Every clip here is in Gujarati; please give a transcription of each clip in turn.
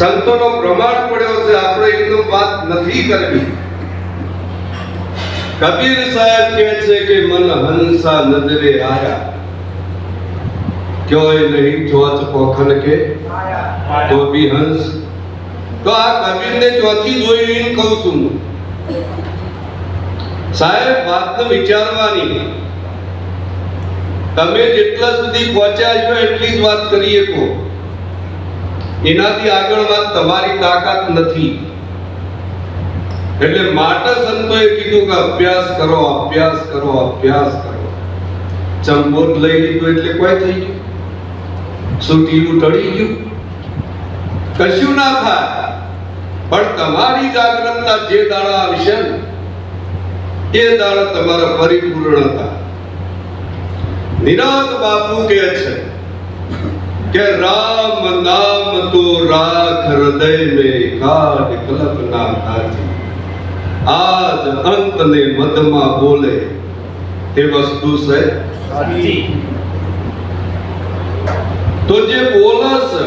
સંતોનો પ્રમાણ પડ્યો છે, આપણે એકદમ વાત નથી કરવી. કબીર સાહેબ કહે છે કે મન હંસા નજરે આયા, ક્યોય નહીં ચોચ પોખન કે તો બી હંસ. તો આ કબીરને ચોથી જોઈને કહું છું સાહેબ, વાતને વિચારવાની. તમે જેટલા સુધી પહોંચ્યા છો એટલી જ વાત કરીએ કો, એનાથી આગળ વાત તમારી તાકાત નથી. એટલે માટે સંતોએ કીધું કે અભ્યાસ કરો, અભ્યાસ કરો, અભ્યાસ કરો. ચંબોટ લઈ લીધું એટલે કોઈ થઈ ગયું? સુટીલું ટળી ગયું? કશું ના થાય. પણ તમારી જાગૃતતા જે દાડા આવશે ને એ દાડા તમારા પરિપૂર્ણતા. નિરાંત બાપુ કહે છે કે રામ નામ તો રાખ હૃદય में કાઢ કલ્પના કાઢી, આજ અંત ને મધમાં બોલે તે વસ્તુ છે સાચી. તો જે બોલે છે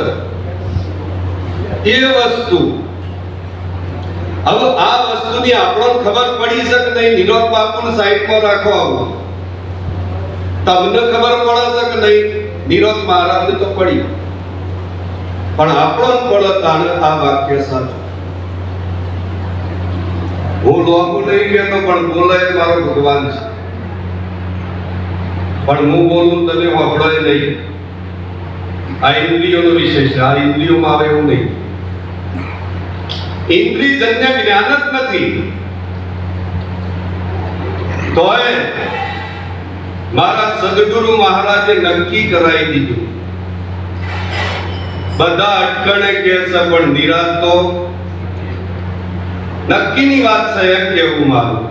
એ વસ્તુ, હવે આ વસ્તુની આપણને ખબર પડી શકે નહીં. નિરોધ બાપુને સાઈડમાં રાખો. આવું તમને ખબર પડે છે કે નહીં? નિરોધ મહારાજને તો પડી, પણ આપણને પડે તાને આ વાક્ય સાચું. હું લોગુ નહીં કહેતો, પણ બોલે મારો ભગવાન છે. પણ હું બોલું તમે વાપરો નહીં. આ ઇન્દ્રિયોનો વિષય છે. આ ઇન્દ્રિયોમાં આવે એવું નહીં. ઇન્દ્રિયજન્ય જ્ઞાન જ નથી. તોય મારા સદગુરુ મહારાજે નક્કી કરાવી દીધું. બધા અટકણે કહે છે પણ નિરાંત તો નક્કીની વાત છે એમ કેવું મારું.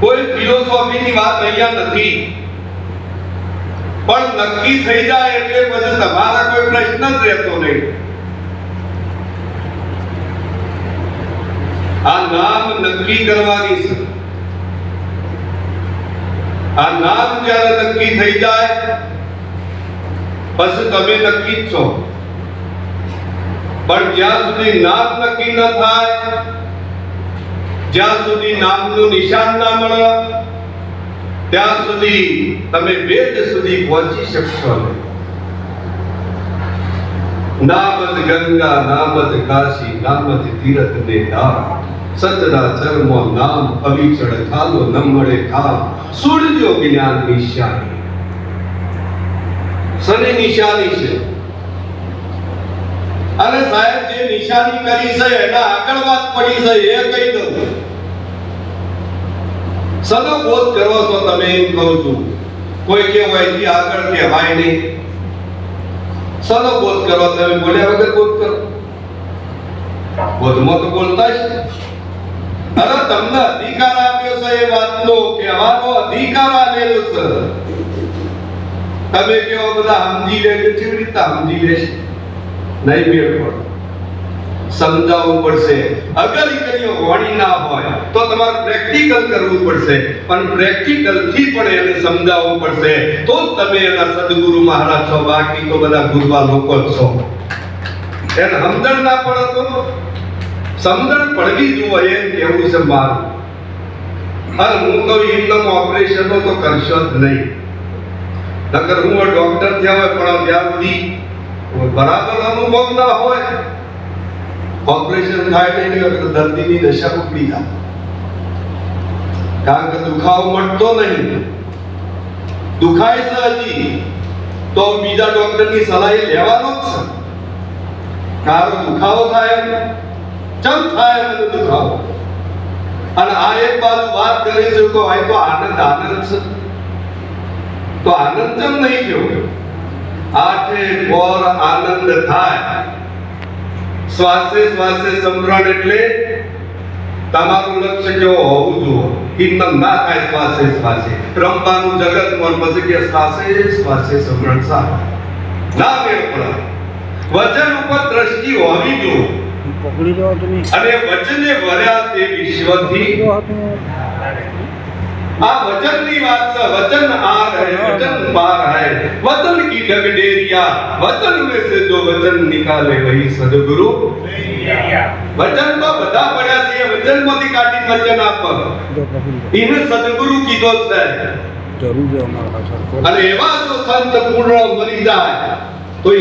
કોઈ ફિલોસોફીની વાત અહીંયા નથી. પણ નક્કી થઈ જાય એટલે પછી તમારા કોઈ પ્રશ્ન જ રહેતો નહીં. આ નામ નક્કી કરવાની છે. આ નામ જ્યારે નક્કી થઈ જાય પછી તમે નક્કી જ છો. પણ જ્યાં સુધી નામ નક્કી ન થાય, જ્યાં સુધી નામનું નિશાન ના મળે, ત્યાં સુધી તમે વેદ સુધી પહોંચી શકશો નહીં. નામદ ગંગા, નામદ કાશી, નામદ તીરથ ને ધામ, સચરાચરમો નામ અવિચળ ખાલો ન મળે ખામ. સૂરજો જ્ઞાન નિશાની. સની નિશાની છે. અને સાહેબ જે નિશાની કરી છે એના આગળ વાત પડી છે એ કહી દઉં. સનો બોધ કરો છો તમે એમ કહું છું. કોઈ કે અહીંથી આગળ કહેવાય નહીં. સનો બોધ કરો તમે? બોલ્યા વગર બોધ કરો. બોધમાં તો બોલતા જ. અરે તમને અધિકાર આપ્યો છે એ વાતનો કહેવાનો અધિકાર આલેલો છે. તમે કેવો બધા સમજી લેજો. કેવી રીતે સમજી લેશે? નહીં મેળ પડે. સમજાવવું પડશે. અગર ઈકડીઓ વાણી ના હોય તો તમારે પ્રેક્ટિકલ કરવું પડશે. પણ પ્રેક્ટિકલ થી પણ એને સમજાવવું પડશે તો તમે એના સદગુરુ મહારાજ છો. બાકી તો બધા ગુરવા લોકો જ છો. એને સમજણ ના પડે તો સમજણ પડવી જોઈએ એમ કેવું છે મારું. અને હું કહું એકદમ ઓપરેશન તો કરશો જ નહીં. નકર હું ડોક્ટર થયા હોય પણ ત્યાં સુધી બરાબર અનુભવ ના હોય, ઓપરેશન થાય નહીં તો દર્દીની દશા ઉકળી જાય. કારણ કે દુખાવો મળતો નહીં. દુખાય છે હજી તો બીજા ડોક્ટરની સલાહ લેવાનો જ છે. કારણ દુખાવો થાય ચમ થાય એનો દુખાવો. અને આ એક બાજુ વાત કરી છે તો આ તો આનંદ આનંદ છે. તો આનંદ ચમ નહીં થયો? આઠે પોર આનંદ થાય. શ્વાસે શ્વાસે સમરણ એટલે તમારું લક્ષ્ય કેવો હોવું જોઈએ. કિન્નમ ના થાય શ્વાસે શ્વાસે રમવાનું જગતમાં પછી કે શ્વાસે શ્વાસે સમરણ સા ના મેળ પડે. વચન ઉપર દ્રષ્ટિ હોવી જોઈએ. અને વચને વર્યા તે વિશ્વથી આ વચનની વાત છે વચન આ રહે વચન પાર હૈ વચન કી ડગડેરિયા વચન में से जो वचन निकाले वही सदगुरु વચન તો બધા પડ્યા છે વચનમાંથી કાઢી વચન આપ એને સદગુરુ કીધો છે જરૂર છે અમારા પાછળ અને એવા જો સંત પૂર્ણ મરી જાય તો